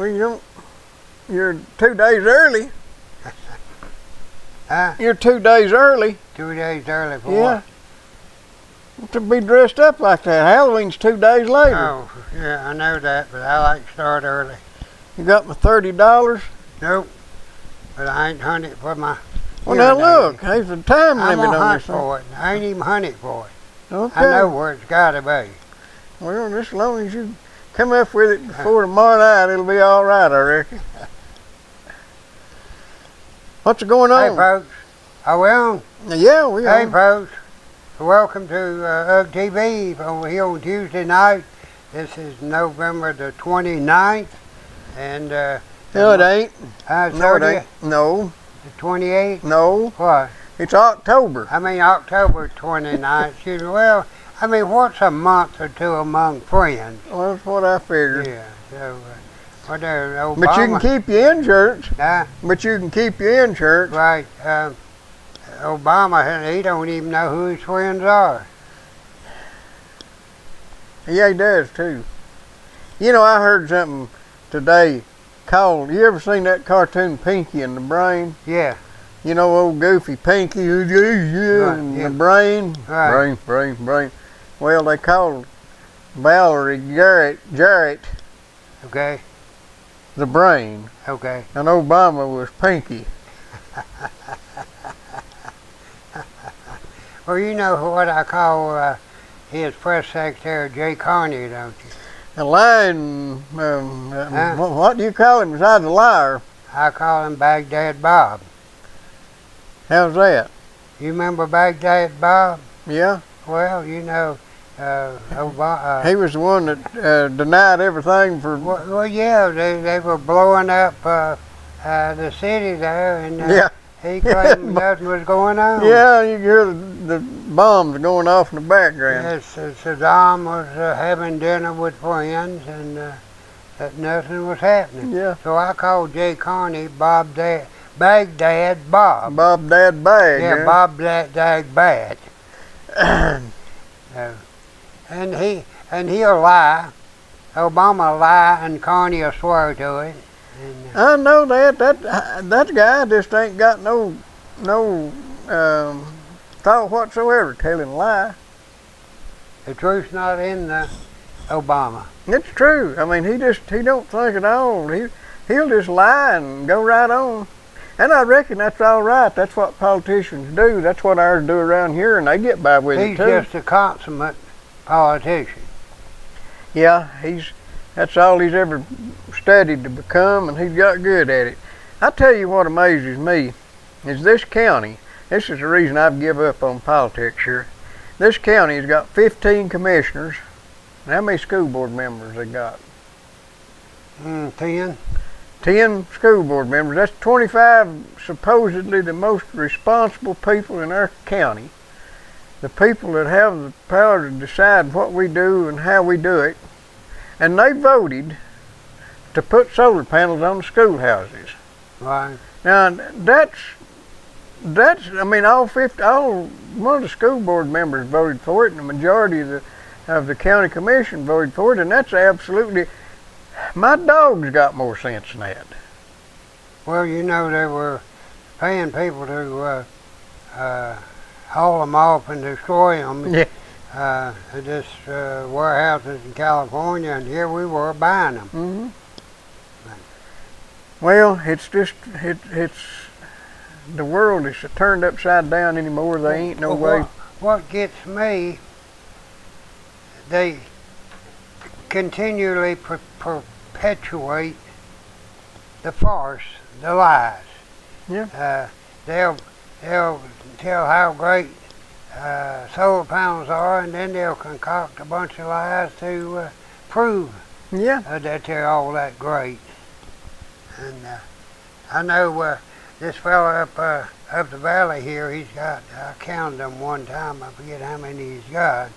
Well, you don't. You're 2 days early. Huh? You're 2 days early. 2 days early for Yeah. To be dressed up like that. Halloween's 2 days what? later. Oh, yeah, I know that, but I like to start early. You got my $30. Nope. But I ain't hunting for my. Well, now look, there's a time I'm limit gonna on hunt this. for it. I ain't even hunting for it. Okay. I know where it's gotta be. Well, just as long as you come up with it before tomorrow night, it'll be all right, I reckon. What's going on? Hey, folks. Are we on? Yeah, we Hey, are. folks. Welcome to UG TV over here on Tuesday night. This is November the 29th. And, No, it ain't. No, it 30th, ain't. No, the 28th. no. What? It's October. I mean, October 29th. Excuse me. Well, I mean, what's a month or two among friends? Well, that's what I figured. Yeah. So, what there, Obama? But you can keep your insurance. Huh? But you can keep your insurance. Right. Obama, he don't even know who his friends are. Yeah, he does too. You know, I heard something today called. You ever seen that cartoon Pinky and the Brain? Yeah. You know, old goofy Pinky, and yeah. the brain, Right. brain. Well, they called Valerie Jarrett Okay. the Brain, Okay. and Obama was Pinky. Well, you know what I call his press secretary, Jay Carney, don't you? A lying, what do you call him besides a liar? I call him Baghdad Bob. How's that? You remember Baghdad Bob? Yeah? Well, you know, Obama. He was the one that denied everything for... Well, yeah, they were blowing up the city there, and Yeah. he claimed nothing was going on. Yeah, you hear the bombs going off in the background. Yes, Saddam was having dinner with friends, and that nothing was happening. Yeah. So I called Jay Carney Baghdad Bob. Bob Dad Bag. Yeah, Bob Dag Bad. And he'll lie. Obama lie, and Carney will swear to it. And, I know that guy just ain't got no thought whatsoever telling a lie. the truth's not in Obama. It's true. I mean, he don't think at all. He'll just lie and go right on. And I reckon that's all right. That's what politicians do. That's what ours do around here, and they get by with it He's too. just a consummate politician. Yeah, that's all he's ever studied to become, and he's got good at it. I tell you what amazes me is this county. This is the reason I've given up on politics here. This county has got 15 commissioners. And how many school board members they got? 10. 10 school board members. That's 25 supposedly the most responsible people in our county. The people that have the power to decide what we do and how we do it. And they voted to put solar panels on the schoolhouses. Right. Now that's I mean all one of the school board members voted for it, and the majority of the county commission voted for it, and that's absolutely. My dog's got more sense than that. Well, you know, they were paying people to haul them off and destroy them. Yeah. At this warehouses in California, and here we were buying them. Mm-hmm. Well, it's just it's the world is turned upside down anymore. There ain't no way. What gets me, they continually perpetuate the farce, the lies. Yeah. They'll tell how great solar panels are, and then they'll concoct a bunch of lies to prove Yeah. that they're all that great. And I know this fella up the valley here, he's got, I counted them one time, I forget how many he's got,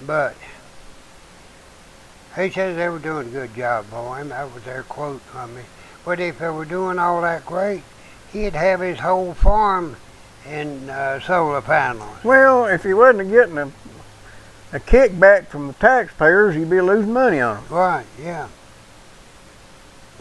but he says they were doing a good job for him. That was their quote from me. But if they were doing all that great, he'd have his whole farm in solar panels. Well, if he wasn't getting a kickback from the taxpayers, he'd be losing money on them. Right, yeah.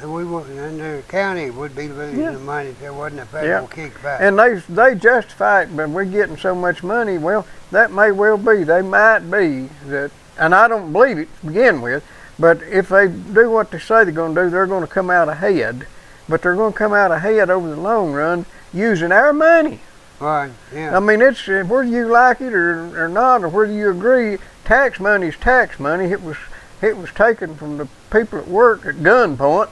We would, and the county would be losing the money if there wasn't a federal kickback. And they justify it, but we're getting so much money. Well, that may well be. They might be that, and I don't believe it to begin with. But if they do what they say they're going to do, they're going to come out ahead. But they're going to come out ahead over the long run using our money. Right. Yeah. I mean, it's whether you like it or not, or whether you agree. Tax money is tax money. It was taken from the people at work at gunpoint.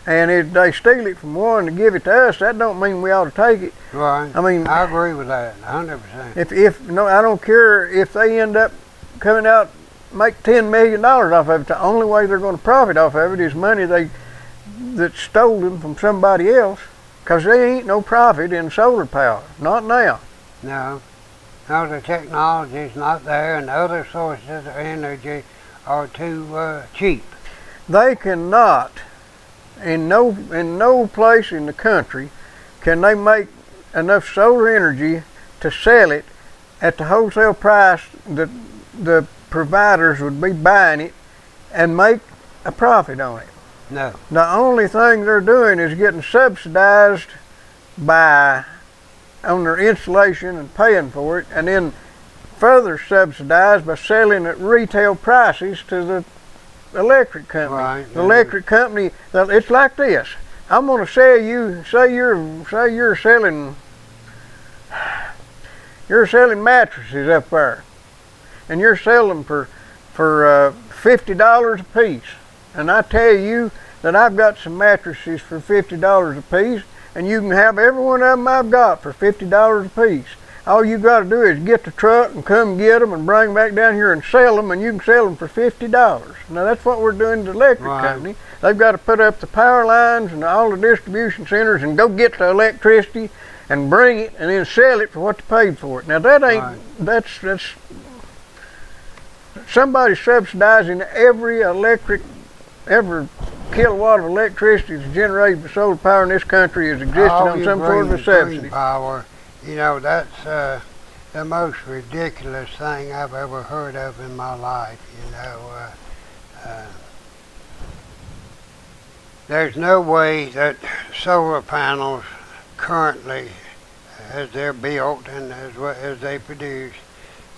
And if they steal it from one to give it to us, that don't mean we ought to take it. Right. I mean, I agree with that, 100%. If no, I don't care if they end up coming out make $10 million off of it. The only way they're going to profit off of it is money that's stolen from somebody else, because there ain't no profit in solar power, not now. No. No, the technology's not there, and other sources of energy are too cheap. They cannot. In no place in the country can they make enough solar energy to sell it at the wholesale price that the providers would be buying it and make a profit on it. No. The only thing they're doing is getting subsidized on their installation and paying for it, and then further subsidized by selling at retail prices to the electric company. Right. The electric company, it's like this. I'm going to sell you, say you're selling mattresses up there, and you're selling for $50 a piece. And I tell you that I've got some mattresses for $50 a piece, and you can have every one of them I've got for $50 a piece. All you got to do is get the truck and come get them and bring them back down here and sell them, and you can sell them for $50. Now that's what we're doing to the electric company. They've got to put up the power lines and all the distribution centers and go get the electricity and bring it and then sell it for what they paid for it. Now that ain't, that's somebody subsidizing every kilowatt of electricity that's generated by solar power in this country is existing on some sort of a subsidy. Power. You know, that's the most ridiculous thing I've ever heard of in my life. You know, there's no way that solar panels currently, as they're built and as they produce,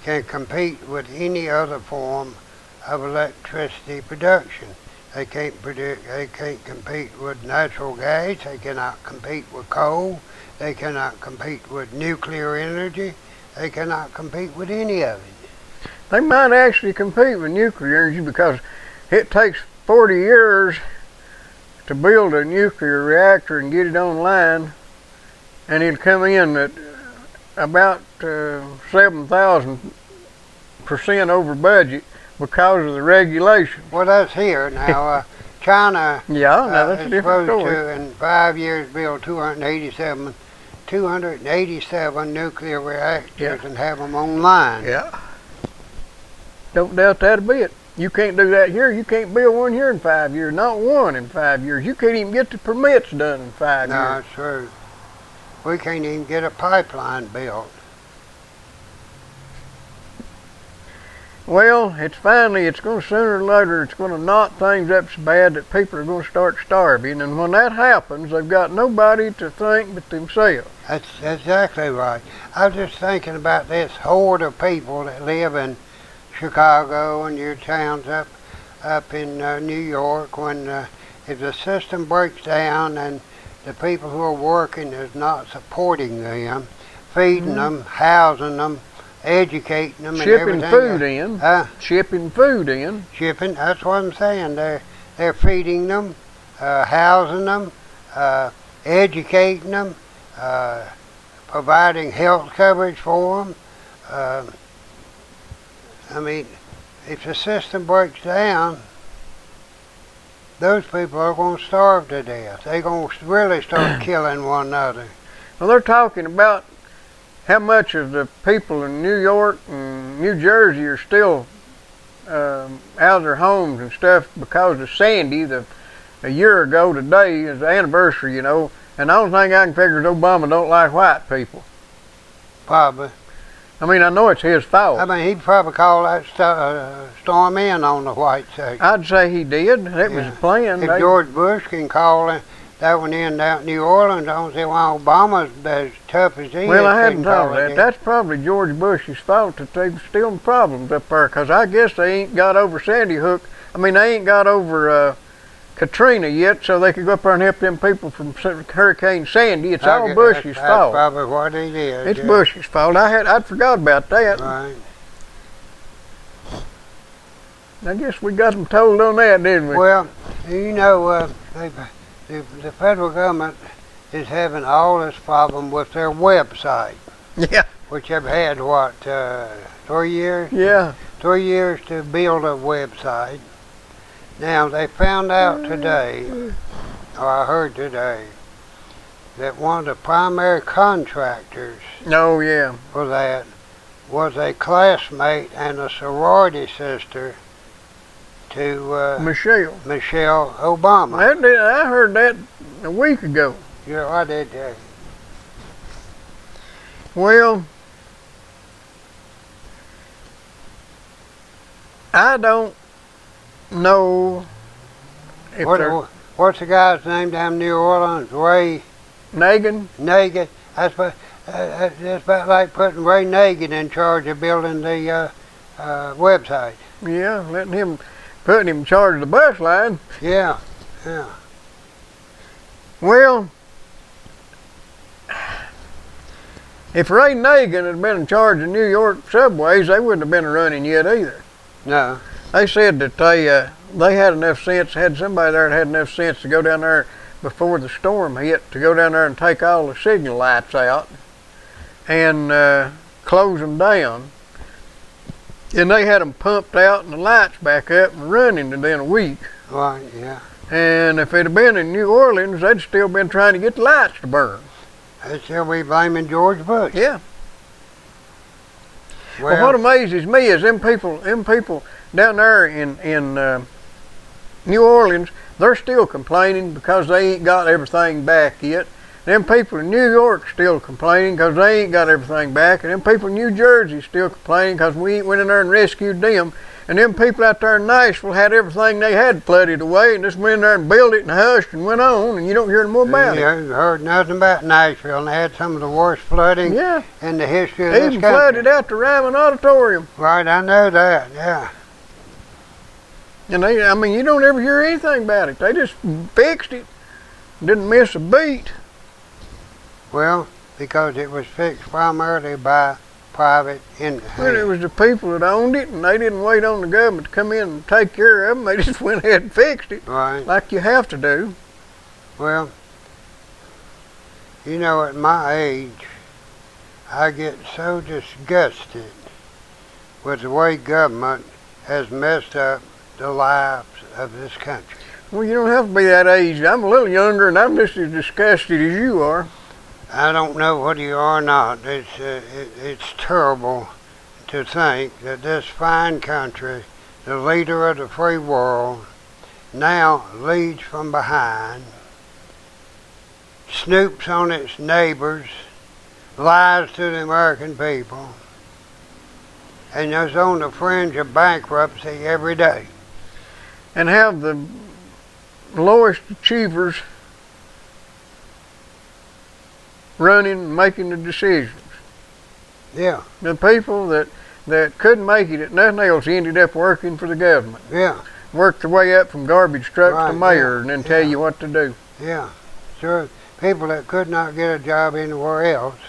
can compete with any other form of electricity production. They can't compete with natural gas. They cannot compete with coal. They cannot compete with nuclear energy. They cannot compete with any of it. They might actually compete with nuclear energy because it takes 40 years to build a nuclear reactor and get it online, and it'll come in at about 7,000% over budget because of the regulations. Well, that's here now. China that's a different supposed story. to, in 5 years, build 287 nuclear reactors and have them online. Yeah. Don't doubt that a bit. You can't do that here. You can't build one here in 5 years. Not one in 5 years. You can't even get the permits done in 5 years. No, it's true. We can't even get a pipeline built. Well, it's going to sooner or later, it's going to knot things up so bad that people are going to start starving. And when that happens, they've got nobody to think but themselves. That's exactly right. I was just thinking about this horde of people that live in Chicago and your towns up in New York. When if the system breaks down and the people who are working is not supporting them, feeding them, housing them, educating them, shipping and food in. Shipping food in. Shipping. That's what I'm saying. They're feeding them, housing them, educating them, providing health coverage for them. I mean, if the system breaks down, those people are going to starve to death. They're going to really start killing one another. Well, they're talking about how much of the people in New York and New Jersey are still out of their homes and stuff because of Sandy. A year ago today is the anniversary, you know, and the only thing I can figure is Obama don't like white people. Probably. I mean, I know it's his fault. I mean, he'd probably call that storm in on the white section. I'd say he did. That was a plan. If George Bush can call that one in out in New Orleans, I don't see why Obama's as tough as he is. Well, I hadn't thought of that. That's probably George Bush's fault that they've still problems up there, because I guess they ain't got over Sandy Hook. I mean, they ain't got over Katrina yet, so they could go up there and help them people from Hurricane Sandy. It's all Bush's fault. That's probably what he did. It's Bush's fault. I'd forgot about that. Right. I guess we got them told on that, didn't we? Well, you know, the federal government is having all this problem with their website. Yeah. Which have had, what, 3 years? Yeah. 3 years to build a website. Now, they found out today, or I heard today, that one of the primary contractors for that was a classmate and a sorority sister to Michelle Obama. I heard that a week ago. Yeah, I did too. Well, I don't know if what's the guy's name down in New Orleans? Ray Nagin. That's about like putting Ray Nagin in charge of building the website. Yeah, putting him in charge of the bus line. Yeah. Well, if Ray Nagin had been in charge of New York subways, they wouldn't have been running yet either. No. They said that they had enough sense, had somebody there that had enough sense to go down there before the storm hit, to go down there and take all the signal lights out and close them down. And they had them pumped out and the lights back up and running within a week. Right, yeah. And if it had been in New Orleans, they'd still been trying to get the lights to burn. They'd still be blaming George Bush. Yeah. Well, what amazes me is them people down there in New Orleans, they're still complaining because they ain't got everything back yet. Them people in New York still complaining because they ain't got everything back. And them people in New Jersey still complaining because we ain't went in there and rescued them. And them people out there in Nashville had everything they had flooded away and just went in there and built it and hushed and went on, and you don't hear no more about it. You heard nothing about Nashville, and they had some of the worst flooding in the history of this country. Even flooded out the Ryman Auditorium. Right, I know that, yeah. And I mean, you don't ever hear anything about it. They just fixed it. Didn't miss a beat. Well, because it was fixed primarily by private industry. Well, it was the people that owned it, and they didn't wait on the government to come in and take care of them. They just went ahead and fixed it. Right. Like you have to do. Well, you know, at my age, I get so disgusted with the way government has messed up the lives of this country. Well, you don't have to be that age. I'm a little younger, and I'm just as disgusted as you are. I don't know whether you are or not. It's terrible to think that this fine country, the leader of the free world, now leads from behind, snoops on its neighbors, lies to the American people, and is on the fringe of bankruptcy every day. And have the lowest achievers running and making the decisions. Yeah. The people that couldn't make it at nothing else ended up working for the government. Yeah. Worked their way up from garbage trucks to mayor and then tell you what to do. Yeah. Sure. People that could not get a job anywhere else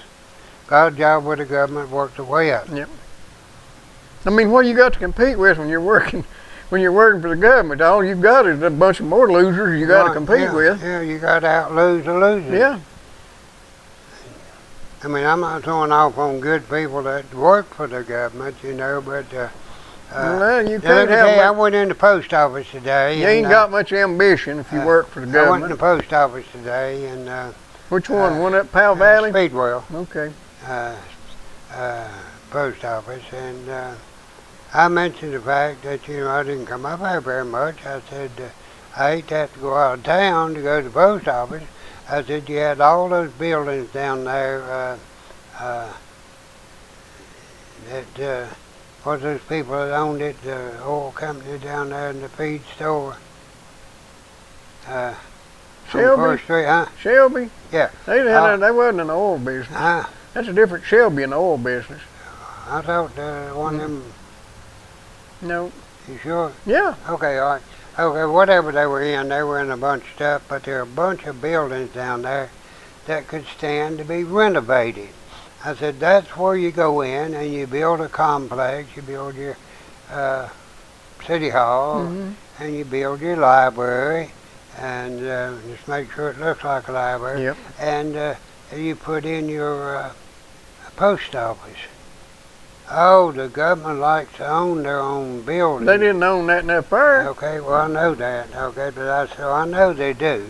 got a job with the government, worked their way up. Yep. I mean, what you got to compete with when you're working for the government? All you've got is a bunch of more losers you got to compete with. Yeah, you got to out-lose the losers. Yeah. I mean, I'm not throwing off on good people that work for the government, you know, but well, you can't have. I went in the post office today. You ain't got much ambition if you work for the government. I went in the post office today, and which one? One up Powell Valley? Speedwell. Okay. Post office, and I mentioned the fact that I didn't come up there very much. I said I hate to have to go out of town to go to the post office. I said you had all those buildings down there that was those people that owned it, the oil company down there in the feed store. On Shelby? First Street, huh? Shelby? Yeah. They wasn't in the oil business. That's a different Shelby in the oil business. I thought one of them. No. You sure? Yeah. Okay, all right. Okay, whatever they were in a bunch of stuff, but there are a bunch of buildings down there that could stand to be renovated. I said, that's where you go in and you build a complex, you build your city hall, and you build your library, and just make sure it looks like a library, Yep. and you put in your post office. Oh, the government likes to own their own buildings. They didn't own that in up there. Okay, well, I know that. Okay, but I said, I know they do.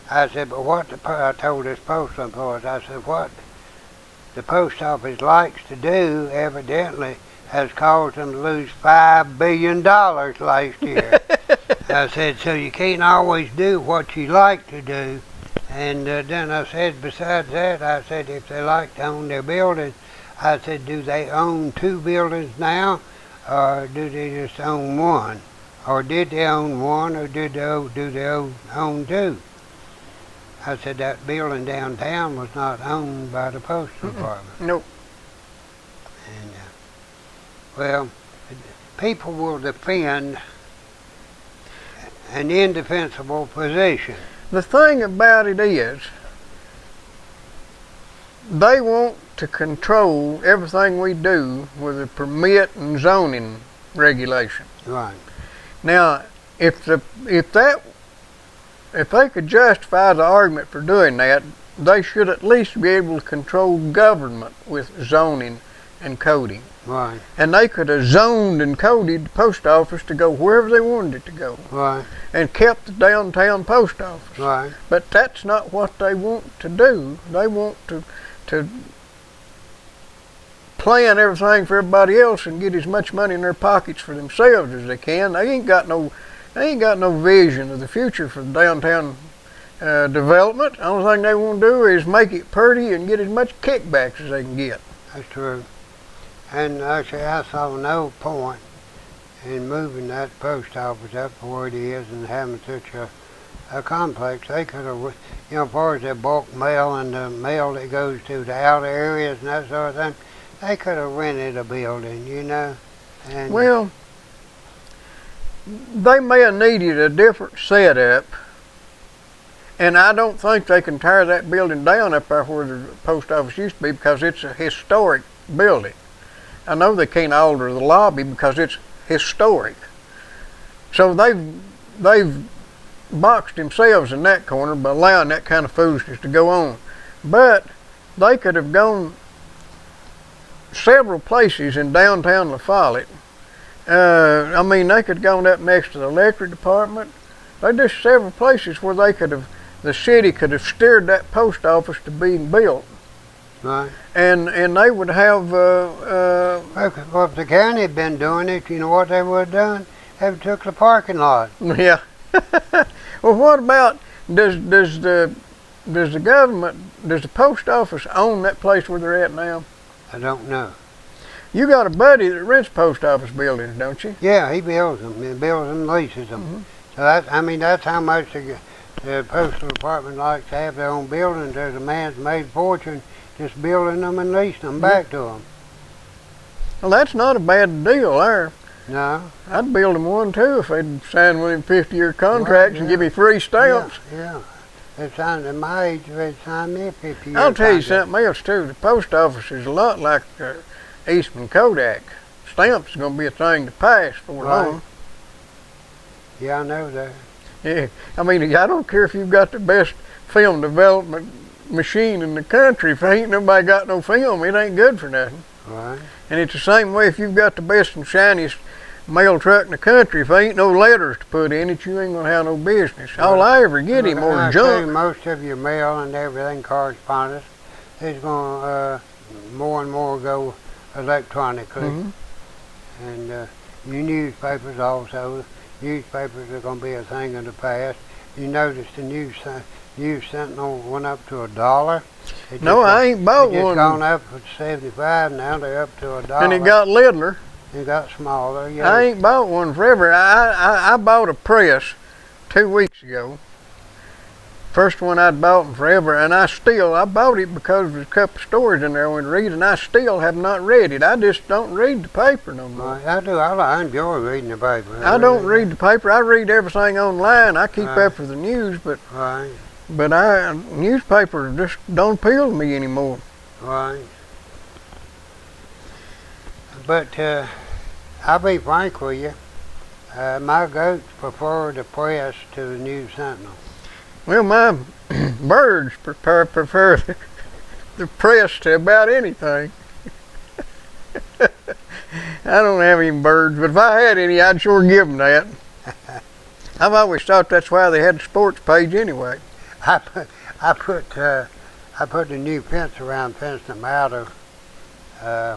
I said, but what I told this postal employee, I said, what the post office likes to do, evidently, has caused them to lose $5 billion last year. I said, so you can't always do what you like to do. And then I said, besides that, I said, if they like to own their buildings, I said, do they own 2 buildings now, or do they just own one? Or did they own one, or do they own 2? I said, that building downtown was not owned by the postal department. Nope. And, well, people will defend an indefensible position. The thing about it is, they want to control everything we do with a permit and zoning regulation. Right. Now, if they could justify the argument for doing that, they should at least be able to control government with zoning and coding. Right. And they could have zoned and coded the post office to go wherever they wanted it to go. Right. And kept the downtown post office. Right. But that's not what they want to do. They want to plan everything for everybody else and get as much money in their pockets for themselves as they can. They ain't got no vision of the future for the downtown development. The only thing they want to do is make it pretty and get as much kickbacks as they can get. That's true. And actually, I saw no point in moving that post office up to where it is and having such a complex. They could have, as far as their bulk mail and the mail that goes to the outer areas and that sort of thing, they could have rented a building, And well, they may have needed a different setup, and I don't think they can tear that building down up there where the post office used to be because it's a historic building. I know they can't alter the lobby because it's historic. So they've boxed themselves in that corner by allowing that kind of foolishness to go on. But they could have gone several places in downtown La Follette. They could have gone up next to the electric department. There's just several places where the city could have steered that post office to being built. Right. And they would have. Well, if the county had been doing it, you know what they would have done? They would have took the parking lot. Yeah. Well, what about does the post office own that place where they're at now? I don't know. You got a buddy that rents post office buildings, don't you? Yeah, he builds them. He builds them, leases them. So that's how much the postal department likes to have their own buildings. There's a man's made fortune just building them and leasing them back to them. Well, that's not a bad deal there. No. I'd build them one too if they'd sign with him 50-year contracts and give me free stamps. Yeah. They signed at my age, they signed me a 50-year I'll tell you contract. something else too. The post office is a lot like Eastman Kodak. Stamps is going to be a thing to pass for long. Yeah, I know that. Yeah, I don't care if you've got the best film development machine in the country. If ain't nobody got no film, it ain't good for nothing. Right. And it's the same way if you've got the best and shiniest mail truck in the country. If there ain't no letters to put in it, you ain't gonna have no business. Right. All I ever get is more junk. Most of your mail and everything, correspondence, is going more and more go electronically. And your newspapers also. Newspapers are going to be a thing of the past. You notice the News Sentinel went up to $1. No, I ain't bought It's one. gone up to 75 now. They're up to $1. And it got littler. It got smaller. Yeah. I ain't bought one forever. I bought a press 2 weeks ago. First one I'd bought in forever, and I bought it because there's a couple stories in there I want to read, and I still have not read it. I just don't read the paper no more. I do. I enjoy reading the paper. I don't read the paper. I read everything online. I keep up with the news, but newspapers just don't appeal to me anymore. Right. But I'll be frank with you. My goats prefer the press to the News Sentinel. Well, my birds prefer the press to about anything. I don't have any birds, but if I had any, I'd sure give them that. I've always thought that's why they had the sports page anyway. I put the new fence around, fencing them out of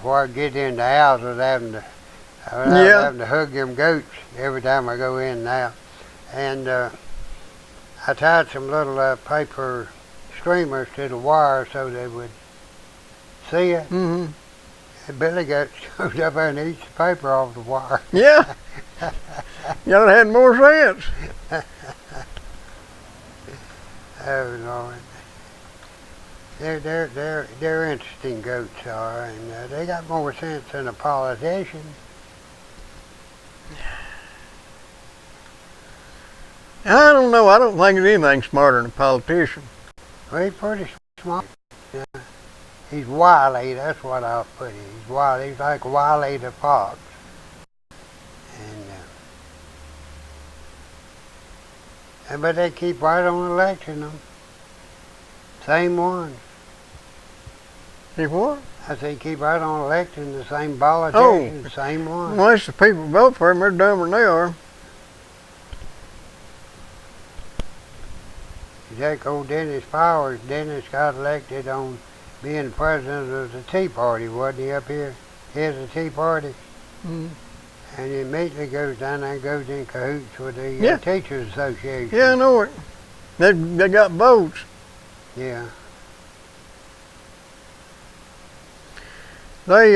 where I get in the house without having to hug them goats every time I go in now. And I tied some little paper streamers to the wire so they would see it. Mm-hmm. And Billy Goat goes up there and eats the paper off the wire. Yeah. Y'all had more sense. Oh Lord. They're interesting goats are, and they got more sense than a politician. I don't know. I don't think there's anything smarter than a politician. Well, he's pretty smart. He's wily, that's what I'll put it. He's wily. He's like Wily the Fox. But they keep right on electing them. Same ones. Keep what? I say keep right on electing the same politicians, same ones. Well, that's the people who vote for them. They're dumber than they are. You take old Dennis Powers. Dennis got elected on being the president of the Tea Party, wasn't he, up here? Here's the Tea Party. Mm. And he immediately goes down there and goes in cahoots with the Teachers Association. Yeah, I know it. They got votes. Yeah. They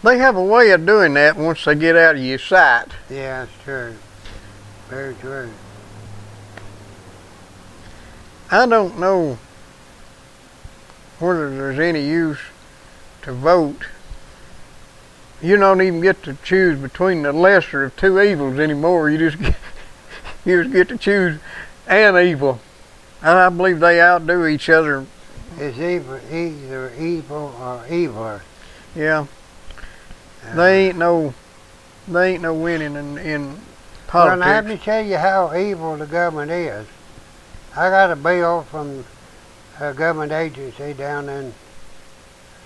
have a way of doing that once they get out of your sight. Yeah, that's true. Very true. I don't know whether there's any use to vote. You don't even get to choose between the lesser of two evils anymore. You just get to choose an evil. And I believe they outdo each other. It's either evil or eviler. Yeah. They ain't no winning in politics. Well, now let me tell you how evil the government is. I got a bill from a government agency down in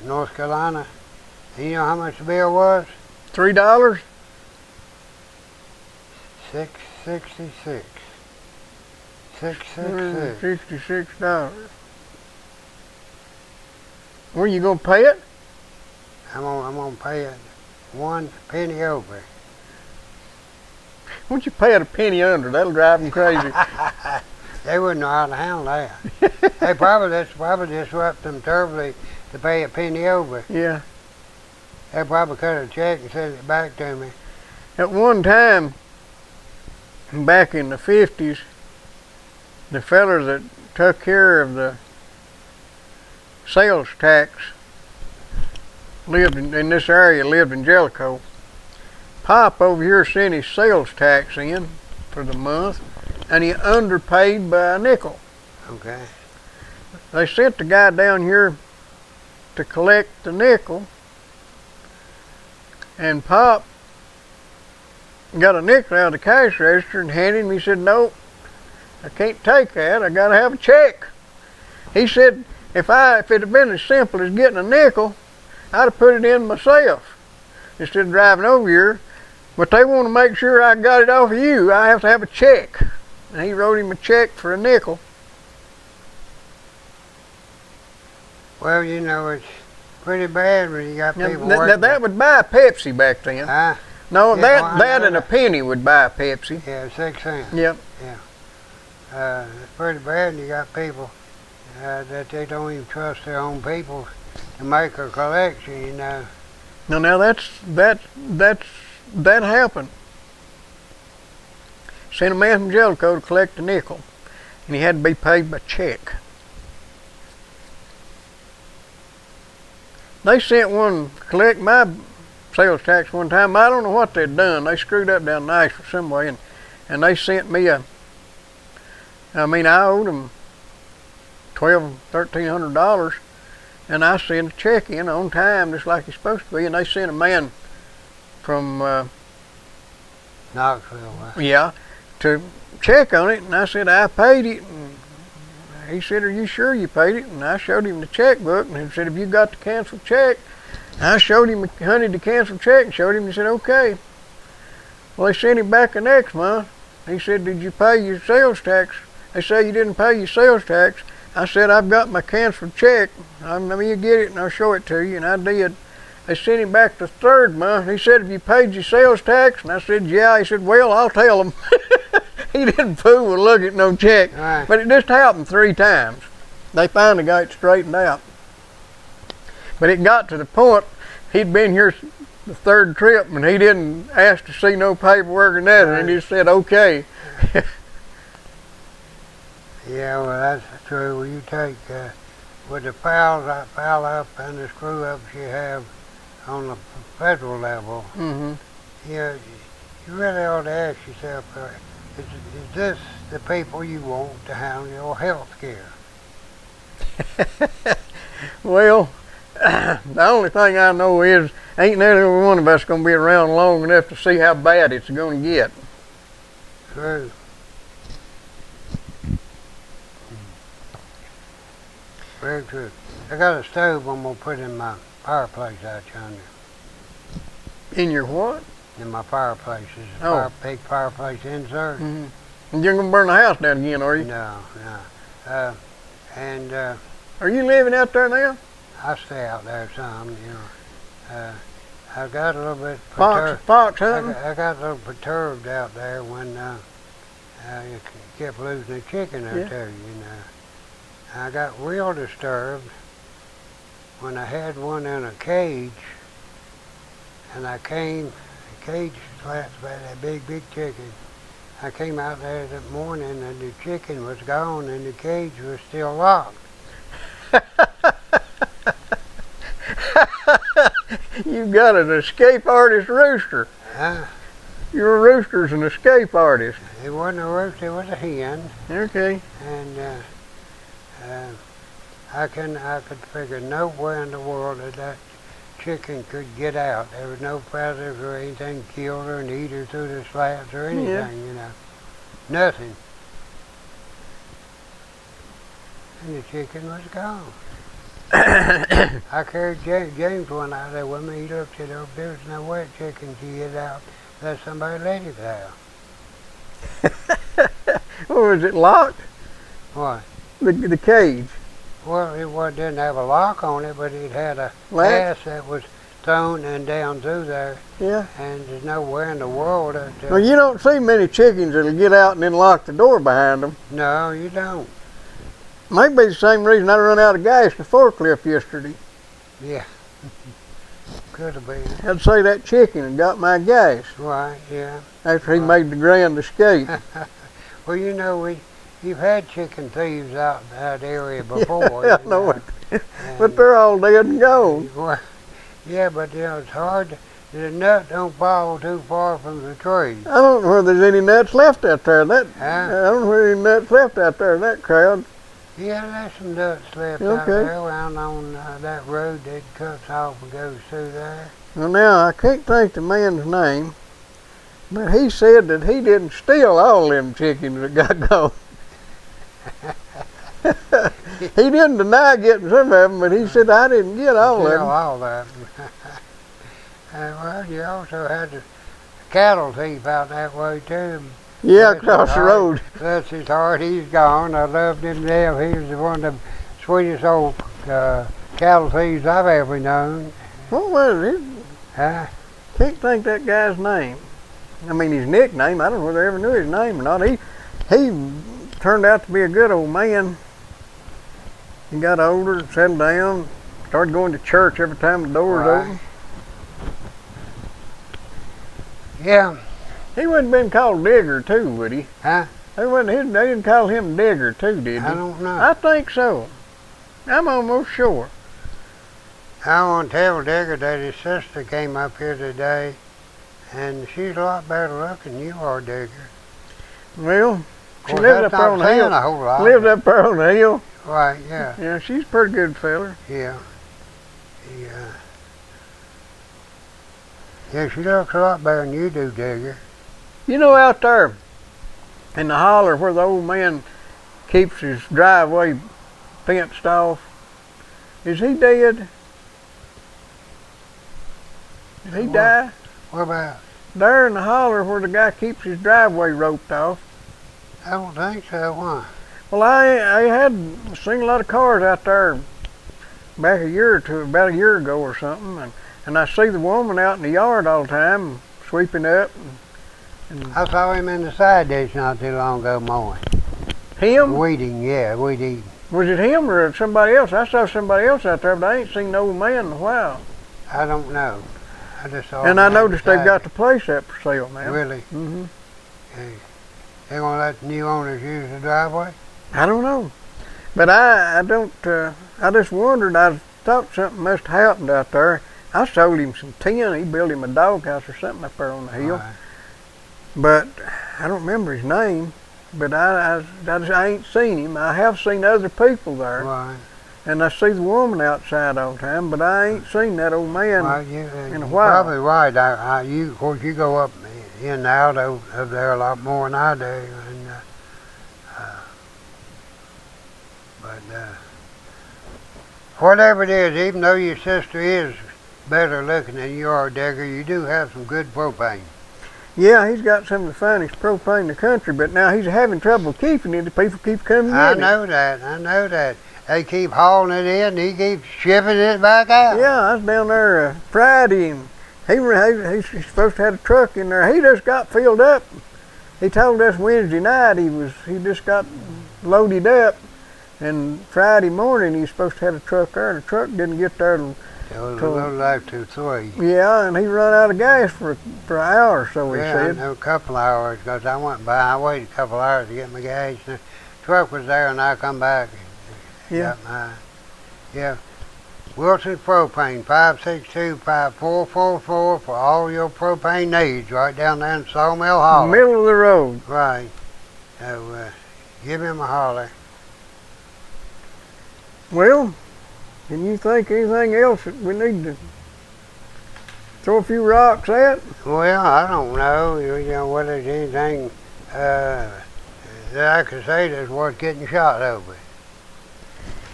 North Carolina. And you know how much the bill was? $3? $6.66. $66. Where you gonna pay it? I'm gonna pay it 1 penny over. Why don't you pay it a penny under? That'll drive them crazy. They wouldn't know how to handle that. That's probably disrupt them terribly to pay a penny over. Yeah. They probably cut a check and send it back to me. At one time, back in the 50s, the fellers that took care of the sales tax lived in this area, lived in Jellicoe. Pop over here sent his sales tax in for the month, and he underpaid by a nickel. Okay. They sent the guy down here to collect the nickel, and Pop got a nickel out of the cash register and handed him. He said, "No, I can't take that. I gotta have a check." He said, if it had been as simple as getting a nickel, I'd have put it in myself instead of driving over here. But they want to make sure I got it off of you. I have to have a check. And he wrote him a check for a nickel. Well, you know, it's pretty bad when you got people working. That would buy a Pepsi back then. No, yeah, that and a penny would buy a Pepsi. Yeah, 6 cents. Yep. Yeah. it's pretty bad. And you got people that they don't even trust their own people to make a collection, you know. Now that happened. Sent a man from Jellicoe to collect a nickel, and he had to be paid by check. They sent one to collect my sales tax one time. I don't know what they'd done. They screwed up down in Nashville some way, and they sent me I owed them $1,300, and I sent a check in on time, just like it's supposed to be. And they sent a man from Knoxville. Yeah, to check on it, and I said I paid it. And he said, "Are you sure you paid it?" And I showed him the checkbook, and he said, "Have you got the canceled check?" I showed him the canceled check, and showed him. He said, "Okay." Well, they sent him back the next month. He said, "Did you pay your sales tax?" They say you didn't pay your sales tax. I said, "I've got my canceled check. Let me get it, and I'll show it to you." And I did. They sent him back the third month. He said, "Have you paid your sales tax?" And I said, "Yeah." He said, "Well, I'll tell them." He didn't fool with look at no check. Right. But it just happened 3 times. They finally got it straightened out. But it got to the point, he'd been here the 3rd trip, and he didn't ask to see no paperwork or nothing. Right. And he just said, "Okay." Yeah, well, that's true. Well, you take, with the foul up and the screw ups you have on the federal level, Mm-hmm. you really ought to ask yourself, is this the people you want to handle your health care? Well, the only thing I know is ain't none every one of us going to be around long enough to see how bad it's going to get. True. Very true. I got a stove I'm going to put in my fireplace out yonder. In your what? In my fireplace. It's a Oh. big fireplace insert. Mm-hmm. You're going to burn the house down again, are you? No. And Are you living out there now? I stay out there some, you know. I got a little bit Fox hunting? I got a little perturbed out there when you kept losing a chicken or two, you know. I got real disturbed when I had one in a cage, and the cage collapsed by that big chicken. I came out there that morning and the chicken was gone and the cage was still locked. You've got an escape artist rooster. Huh? Your rooster's an escape artist. It wasn't a rooster, it was a hen. Okay. And I could figure nowhere in the world that chicken could get out. There was no predators or anything killed her and eat her through the slats or anything, you know. Nothing. And the chicken was gone. I carried James one out there with me. He looked at it. There was no way chicken could get out unless somebody let it out. Oh, was it locked? What? The cage? Well, didn't have a lock on it, but it had a Latch? glass that was thrown and down through there. Yeah. And there's nowhere in the world that... Well, you don't see many chickens that'll get out and then lock the door behind them. No, you don't. Might be the same reason I run out of gas in the forklift yesterday. Yeah. Could have been. I'd say that chicken had got my gas Right, yeah. after he made the grand escape. Well, you know, you've had chicken thieves out in that area before. Yeah, I know it. But they're all dead and gone. Well, yeah, but you know, it's hard. The nut don't fall too far from the tree. I don't know whether there's any nuts left out there. I don't know whether any nuts left out there in that crowd. Yeah, there's some nuts left out Okay. there around on that road that cuts off and goes through there. Well, now, I can't think the man's name, but he said that he didn't steal all them chickens that got gone. He didn't deny getting some of them, but he said, I didn't get all of them. All of them. Well, you also had a cattle thief out that way, too. Yeah, across the road. Bless his heart, he's gone. I loved him to death. He was one of the sweetest old cattle thieves I've ever known. What was it? Huh? Can't think that guy's name. I mean, his nickname. I don't know whether I ever knew his name or not. He turned out to be a good old man. He got older, settled down, started going to church every time the door was open. Yeah. He wouldn't been called Digger too, would he? Huh? They didn't call him Digger too, did they? I don't know. I think so. I'm almost sure. I want to tell Digger that his sister came up here today, and she's a lot better looking than you are, Digger. Well, she Well, lived up that's there on not the hill. saying a whole lot. Lived up there on the hill. Right, yeah. Yeah, she's a pretty good feller. Yeah. Yeah. Yeah, she looks a lot better than you do, Digger. You know, out there in the holler where the old man keeps his driveway fenced off, is he dead? Did he die? What about? There in the holler where the guy keeps his driveway roped off. I don't think so. Why? Well, I had seen a lot of cars out there back a year or two, about a year ago or something, and I see the woman out in the yard all the time sweeping up. And I saw him in the side ditch not too long ago mowing. him? Weeding, yeah, weeding. Was it him or somebody else? I saw somebody else out there, but I ain't seen the old man in a while. I don't know. I just saw And him I out noticed the they've side got the place up for sale now. Really? Mm-hmm. Hey, they gonna let the new owners use the driveway? I don't know. But I don't, I just wondered, I thought something must have happened out there. I sold him some tin. He built him a doghouse or something up there on the hill. Right. But I don't remember his name. But I ain't seen him. I have seen other people there. Right. And I see the woman outside all the time, but I ain't seen that old man Well, in a you're while. probably right. Of course, you go up in and out of there a lot more than I do. And, whatever it is, even though your sister is better looking than you are, Digger, you do have some good propane. Yeah, he's got some of the finest propane in the country, but now he's having trouble keeping it. The people keep coming I in. know that. They keep hauling it in, and he keeps shipping it back out. Yeah, I was down there Friday, and he's supposed to have a truck in there. He just got filled up. He told us Wednesday night he just got loaded up, and Friday morning he was supposed to have a truck there, and the truck didn't get there till It was a little like 2-3. yeah, and he run out of gas for an hour or so. He Yeah, said. I know a couple hours because I went by. I waited a couple hours to get my gas. And the truck was there, and I come back. And Yeah. got mine. Yeah. Wilson's Propane, 562-5444 for all your propane needs, right down there in Sawmill Hollow. Middle of the road. Right. So give him a holler. Well, can you think anything else that we need to throw a few rocks at? Well, I don't know. You know, whether there's anything that I could say that's worth getting shot over.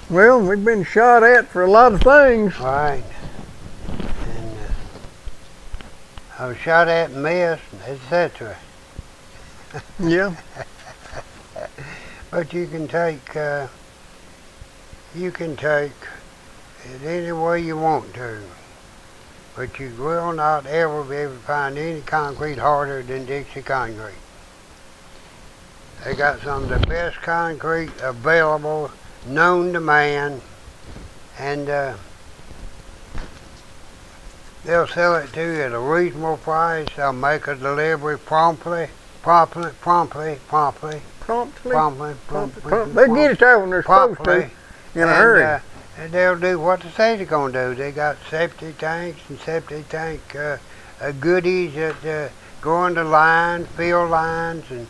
Well, we've been shot at for a lot of things. Right. And I was shot at and missed, etc. Yeah. But you can take it any way you want to. But you will not ever be able to find any concrete harder than Dixie Concrete. They got some of the best concrete available, known to man, and they'll sell it to you at a reasonable price. They'll make a delivery promptly. Promptly. They get it there when they're supposed to in a hurry. And they'll do what they say they're going to do. They got septic tanks and septic tank goodies that go into line, fill lines, and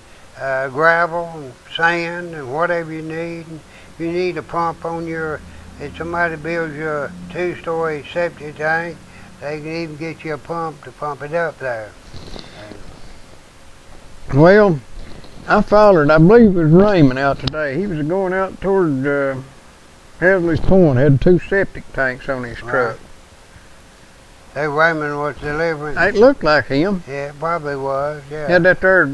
gravel and sand and whatever you need. And if you need a pump on if somebody builds you a 2-story septic tank, they can even get you a pump to pump it up there. Well, I followed, I believe it was Raymond out today. He was going out toward Heatherly's Point, had 2 septic tanks on his truck. Hey, Raymond was delivering. It looked like him. Yeah, it probably was, yeah. Had that there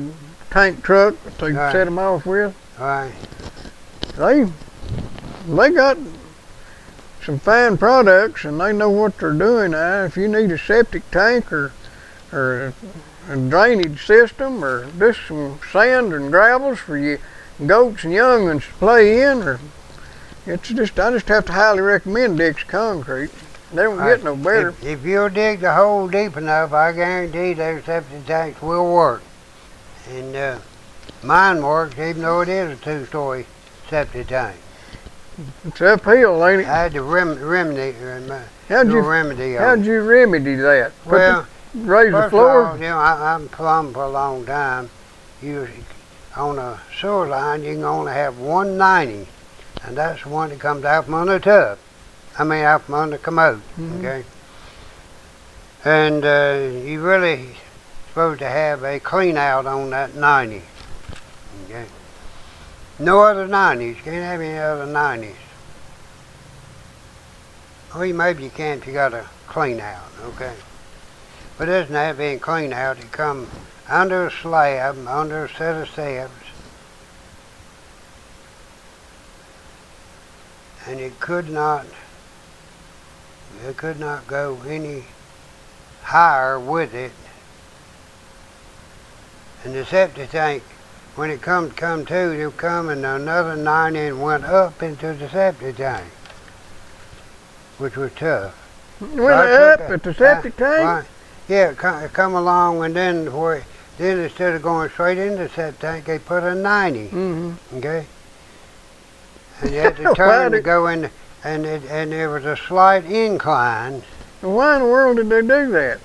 tank truck that they set him off with. Right. They got some fine products, and they know what they're doing now. If you need a septic tank or a drainage system or just some sand and gravels for your goats and young ones to play in, or I just have to highly recommend Dick's Concrete. They don't get no better. If you'll dig the hole deep enough, I guarantee those septic tanks will work. And mine works, even though it is a 2-story septic tank. It's uphill, ain't it? I had to remedy How'd you remedy that? Raise the floor? All, I'm plumbed for a long time. On a sewer line, you can only have 190, and that's the one that comes out from under the tub. Out from under the commode, okay? And you really supposed to have a clean out on that 90, okay? No other 90s. You can't have any other 90s. Well, maybe you can if you got a clean out, okay? But it doesn't have any clean out. It comes under a slab, under a set of steps, and it could not go any higher with it. And the septic tank, when it come to, it'll come and another 90 and went up into the septic tank, which was tough. Went up at the septic tank? Yeah, it come along, and then instead of going straight into the septic tank, they put a 90. Okay, and you had to turn to go in, and there was a slight incline. Why in the world did they do that?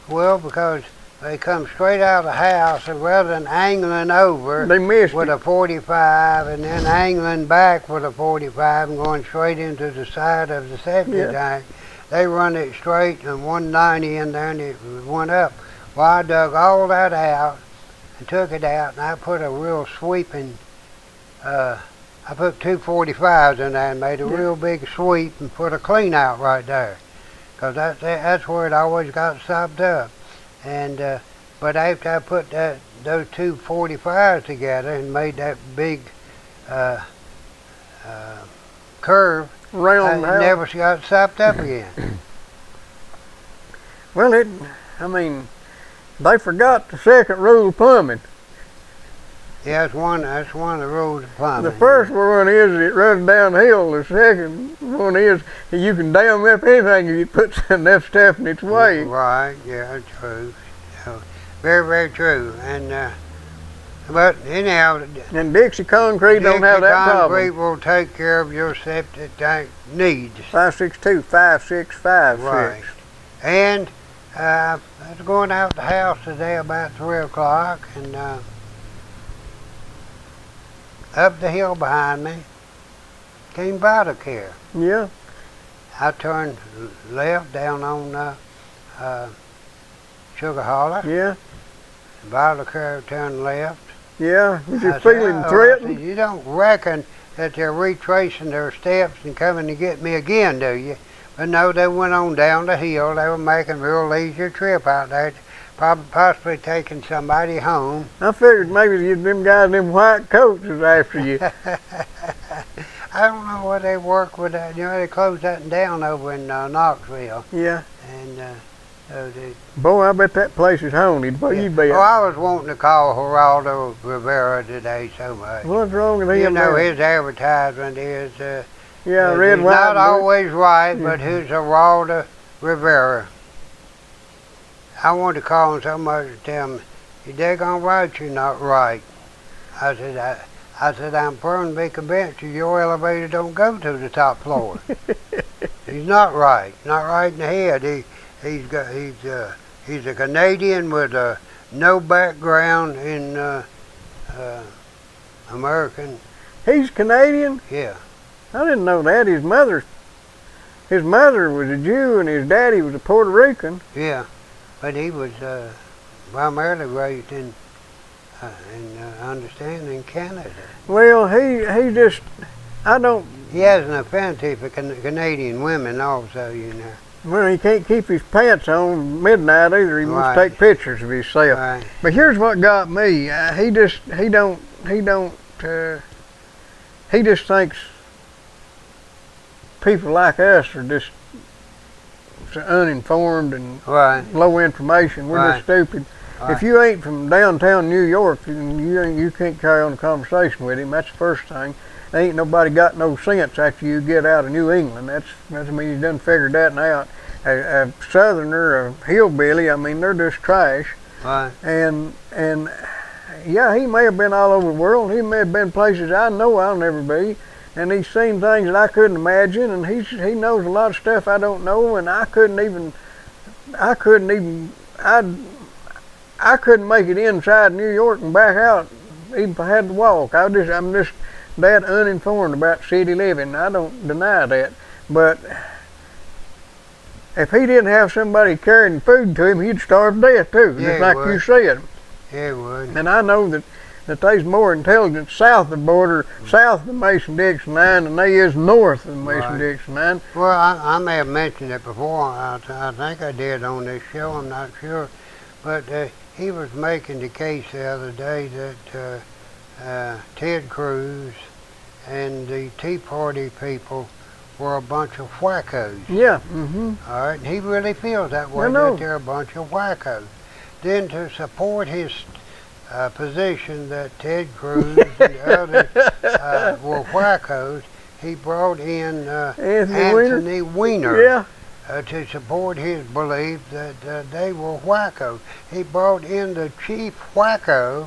Well, because they come straight out of the house, and rather than angling over with a 45 and then angling back with a 45 and going straight into the side of the septic tank, they run it straight and 190 in there, and it went up. Well, I dug all that out and took it out, and I put a real sweeping, I put 2 45s in there and made a real big sweep and put a clean out right there, because that's where it always got stopped up. And but after I put those 2 45s together and made that big curve, it never got stopped up again. Well, they forgot the second rule of plumbing. Yeah, that's one of the rules of plumbing. The first one is it runs downhill. The second one is you can dam up anything if you put enough stuff in its way. Right, yeah, true. So, very, very true. And but anyhow, and Dixie Concrete don't have that problem. Dixie Concrete will take care of your septic tank needs. 562-5656. Right. And I was going out the house today about 3 o'clock, and up the hill behind me came Vital Care. Yeah. I turned left down on Sugar Holler. Yeah. Vital Care turned left. Yeah. Was you feeling threatened? You don't reckon that they're retracing their steps and coming to get me again, do you? But no, they went on down the hill. They were making a real leisure trip out there, possibly taking somebody home. I figured maybe them guys in them white coats was after you. I don't know what they work with. They closed that down over in Knoxville. Yeah. And boy, I bet that place is haunted. Boy, you bet. Oh, I was wanting to call Geraldo Rivera today so much. What's wrong with him? You know, his advertisement is red, white, not always right, but who's Geraldo Rivera. I wanted to call him so much to tell him, "You daggone right, you're not right." I said, I'm firm to be convinced your elevator don't go to the top floor. He's not right in the head. He's a Canadian with no background in American. He's Canadian? Yeah. I didn't know that. His mother was a Jew and his daddy was a Puerto Rican. Yeah, but he was primarily raised in understanding Canada. Well, he just, I don't. He has an affinity for Canadian women also, you know. Well, he can't keep his pants on midnight either. He wants to take pictures of himself. Right. But here's what got me. He just thinks people like us are just uninformed and low information. We're just stupid. If you ain't from downtown New York, you can't carry on a conversation with him. That's the first thing. Ain't nobody got no sense after you get out of New England. That's I mean, you done figured that out. A southerner, a hillbilly, I mean, they're just trash. Right. And yeah, he may have been all over the world. He may have been places I know I'll never be. And he's seen things that I couldn't imagine. And he knows a lot of stuff I don't know. And I couldn't make it inside New York and back out, even if I had to walk. I'm just that uninformed about city living. I don't deny that. But if he didn't have somebody carrying food to him, he'd starve to death too, Yeah, just like would. you said. Yeah, it would. And I know that there's more intelligence south of the border, south of the Mason-Dixon line, than there is north of the Mason-Dixon line. Well, I may have mentioned it before. I think I did on this show. I'm not sure. But he was making the case the other day that Ted Cruz and the Tea Party people were a bunch of wackos. Yeah. All right, and he really feels that way, I know. that they're a bunch of wackos. Then to support his position that Ted Cruz and others were wackos, he brought in Anthony Weiner. Yeah. To support his belief that they were wackos. He brought in the chief wacko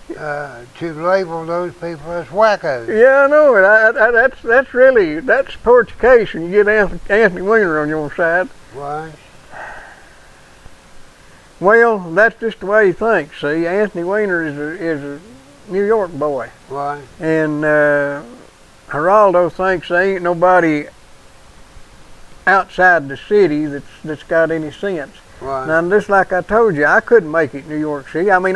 to label those people as wackos. Yeah, I know it. That supports the case when you get Anthony Weiner on your side. Right. Well, that's just the way he thinks. See, Anthony Weiner is a New York boy. Right. And Geraldo thinks there ain't nobody outside the city that's got any sense. Right. Now, just like I told you, I couldn't make it in New York City. I mean,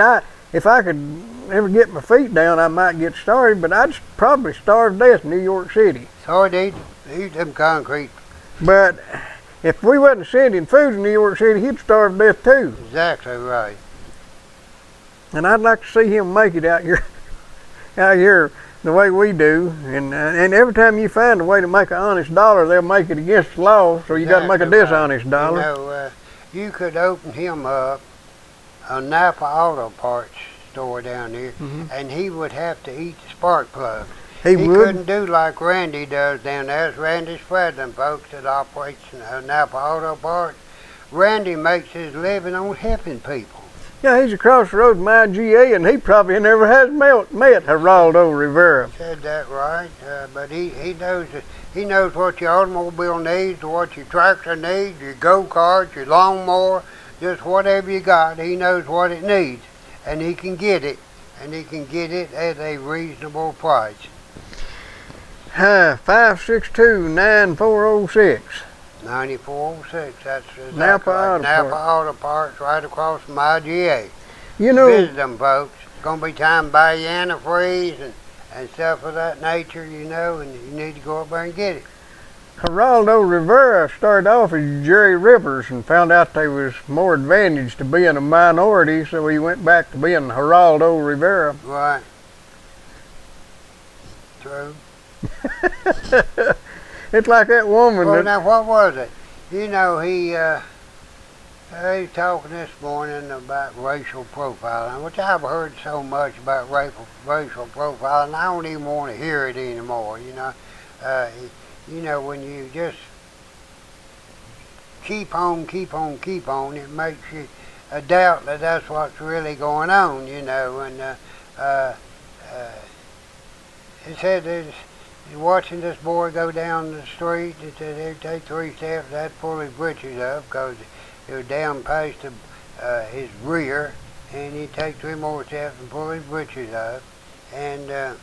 if I could ever get my feet down, I might get started, but I'd probably starve to death in New York City. So I'd eat them concrete. But if we wasn't sending food to New York City, he'd starve to death too. Exactly right. And I'd like to see him make it out here the way we do. And every time you find a way to make an honest dollar, they'll make it against the law, so you got to make a dishonest dollar. You know, you could open him up a Napa Auto Parts store down here, and he would have to eat the spark plugs. He would. Couldn't do like Randy does down there. It's Randy Sweatland, folks, that operates Napa Auto Parts. Randy makes his living on helping people. Yeah, he's across the road from IGA, and he probably never has met Geraldo Rivera. Said that right, but he knows what your automobile needs, what your tractor needs, your go-kart, your lawnmower, just whatever you got. He knows what it needs, and he can get it, and he can get it at a reasonable price. 562-9406. 9406, that's exactly Napa right. Auto Napa Parts. Auto Parts, right across from IGA. You know, Visit them, folks. It's going to be time to buy you antifreeze and stuff of that nature, you know, and you need to go up there and get it. Geraldo Rivera started off as Jerry Rivers and found out there was more advantage to being a minority, so he went back to being Geraldo Rivera. Right. True. It's like that woman. Well, now, what was it? You know, he was talking this morning about racial profiling, which I've heard so much about racial profiling, I don't even want to hear it anymore, you know. You know, when you just keep on, it makes you doubt that that's what's really going on, you know. And it said there's watching this boy go down the street, it said he'd take 3 steps, that'd pull his britches up because it was down past his rear, and he'd take 3 more steps and pull his britches up. And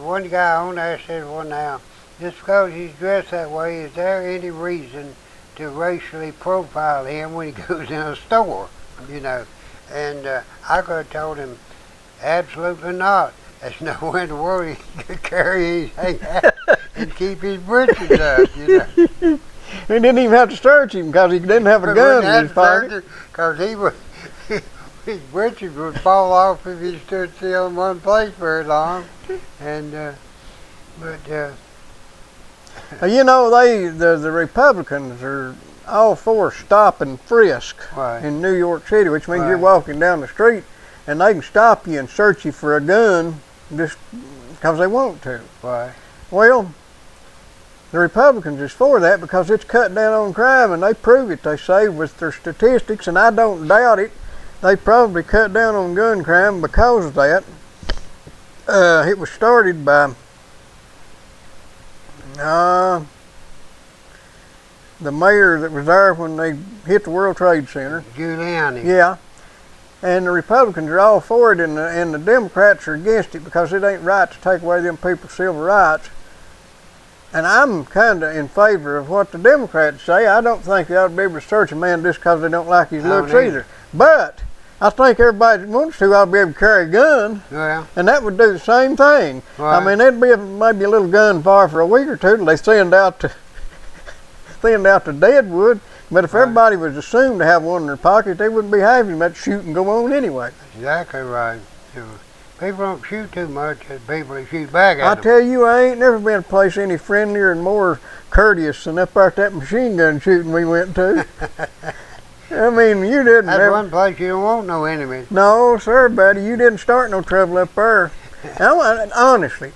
one guy on there said, well, now, just because he's dressed that way, is there any reason to racially profile him when he goes in a store, you know? And I could have told him, absolutely not. There's no way in the world he could carry anything and keep his britches up, you know. He didn't even have to search him because he didn't have a gun in his pocket. Because his britches would fall off if he stood still in one place very long. And, You know, the Republicans are all for stop and frisk Right. in New York City, which means you're Right. walking down the street and they can stop you and search you for a gun just because they want to. Right. Well, the Republicans is for that because it's cutting down on crime, and they prove it, they say, with their statistics, and I don't doubt it. They probably cut down on gun crime because of that. It was started by the mayor that was there when they hit the World Trade Center. Giuliani. Yeah. And the Republicans are all for it, and the Democrats are against it because it ain't right to take away them people's civil rights. And I'm kind of in favor of what the Democrats say. I don't think they ought to be able to search a man just because they don't like his looks either. But I think everybody that wants to ought to be able to carry a gun, Yeah. and that would do the same thing. Right. I mean, it'd be maybe a little gun fire for a week or two till they send out to Deadwood. But if Right. everybody was assumed to have one in their pocket, they wouldn't be having that shoot and go on anyway. Exactly right. You know, people don't shoot too much at people that shoot back at I them. tell you, I ain't never been a place any friendlier and more courteous than up there at that machine gun shooting we went to. I mean, you didn't. That's one place you don't want no enemies. No, sir, buddy, you didn't start no trouble up there. Honestly,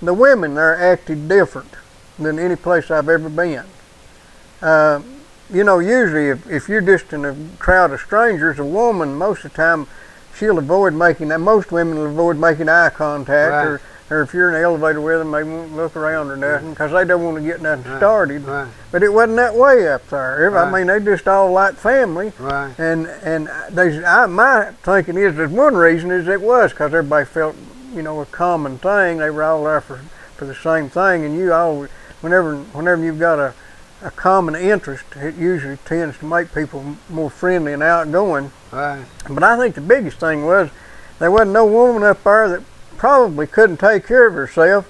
the women there acted different than any place I've ever been. You know, usually if you're just in a crowd of strangers, a woman, most of the time, she'll avoid making that. Most women will avoid making eye contact, Right. or if you're in the elevator with them, they won't look around or nothing because they don't want to get nothing started. Right. But it wasn't that way up there. I Right. mean, they just all like family. Right. And my thinking is that one reason is it was because everybody felt, you know, a common thing. They were all there for the same thing, and you always, whenever you've got a common interest, it usually tends to make people more friendly and outgoing. Right. But I think the biggest thing was there wasn't no woman up there that probably couldn't take care of herself,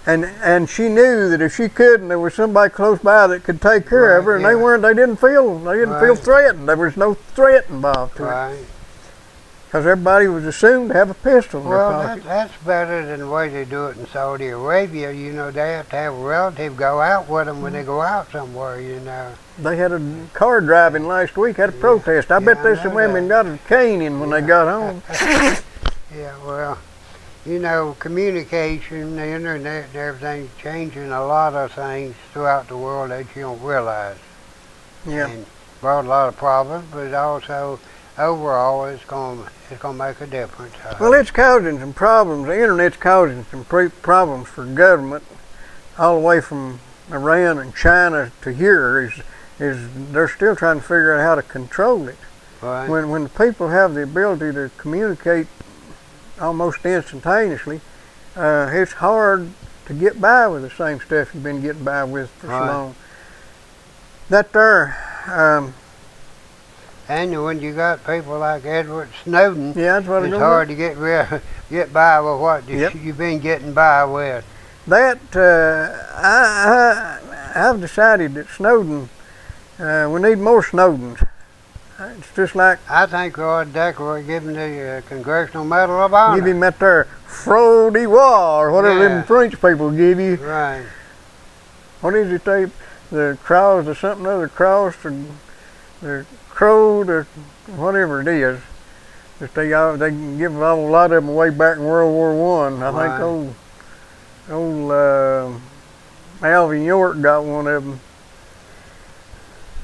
and she knew that if she couldn't, there was somebody close by that could take care of her, and yeah. they didn't feel Right. threatened. There was no threat involved to it Right. because everybody was assumed to have a pistol in their Well, pocket. that's better than the way they do it in Saudi Arabia. You know, they have to have a relative go out with them when they go out somewhere, you know. They had a car driving last week, had a protest. I bet I there's know some women that. got a cane in when they got home. Yeah, well, you know, communication, the internet and everything's changing a lot of things throughout the world that you don't realize. Yeah. And brought a lot of problems, but also overall it's going to make a difference. Well, it's causing some problems. The internet's causing some problems for government, all the way from Iran and China to here. Is they're still trying to figure out how to control it. Right. When the people have the ability to communicate almost instantaneously, it's hard to get by with the same stuff you've been getting by with for so Right. long. That there, And when you got people like Edward Snowden, yeah, that's what it's I'm hard to get by with what Yep. you've been getting by with. That I've decided that Snowden, we need more Snowdens. It's just like I think we ought to decorate, give him the Congressional Medal of Honor. give him that there Fro de War, or whatever Yeah. them French people give you. Right. What is it the cross or something other cross or the crow or whatever it is. That they can give a lot of them away back in World War One. I Right. think old Alvin York got one of them.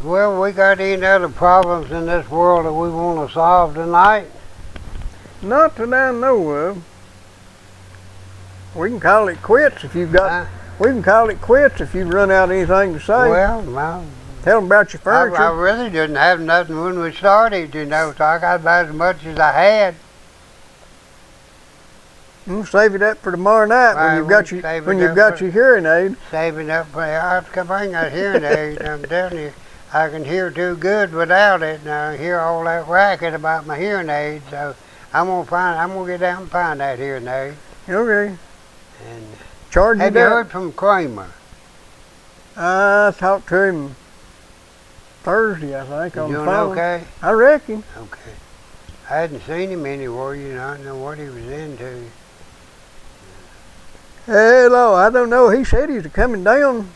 Well, we got any other problems in this world that we want to solve tonight? Not that I know of. We can call it quits if you've got. Huh? We can call it quits if you run out of anything to say. Well, Tell them about your I furniture. really didn't have nothing when we started, you know, so I got about as much as I had. Save it up for tomorrow night Right, when you've got we'll save when it you've up got for- your hearing aid. Saving up for I can bring that hearing aid. I'm telling you, I can hear too good without it. And I hear all that racket about my hearing aid, so I'm gonna get down and find that hearing aid. Okay. And Charge have it you up. heard from Kramer? I talked to him Thursday, I think, You on the doing phone. okay? I reckon. Okay. I hadn't seen him anywhere, you know. I didn't know what he was into. Hello, I don't know. He said he's coming down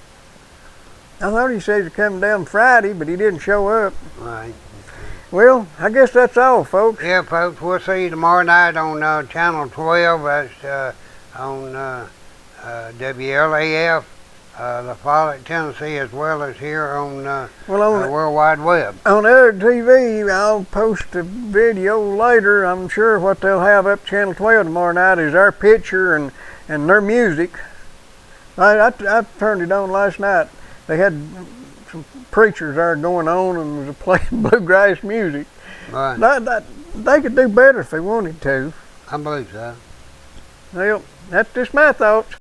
I thought he said he's coming down Friday, but he didn't show up. Right. Well, I guess that's all, folks. Yeah, folks, we'll see you tomorrow night on Channel 12. That's on WLAF, La Follette, Tennessee, as well as here on the World Wide Web. On UGG TV, I'll post a video later. I'm sure what they'll have up Channel 12 tomorrow night is our picture and their music. I turned it on last night. They had some preachers there going on and was playing bluegrass music. Right. They could do better if they wanted to. I believe so. Well, that's just my thoughts.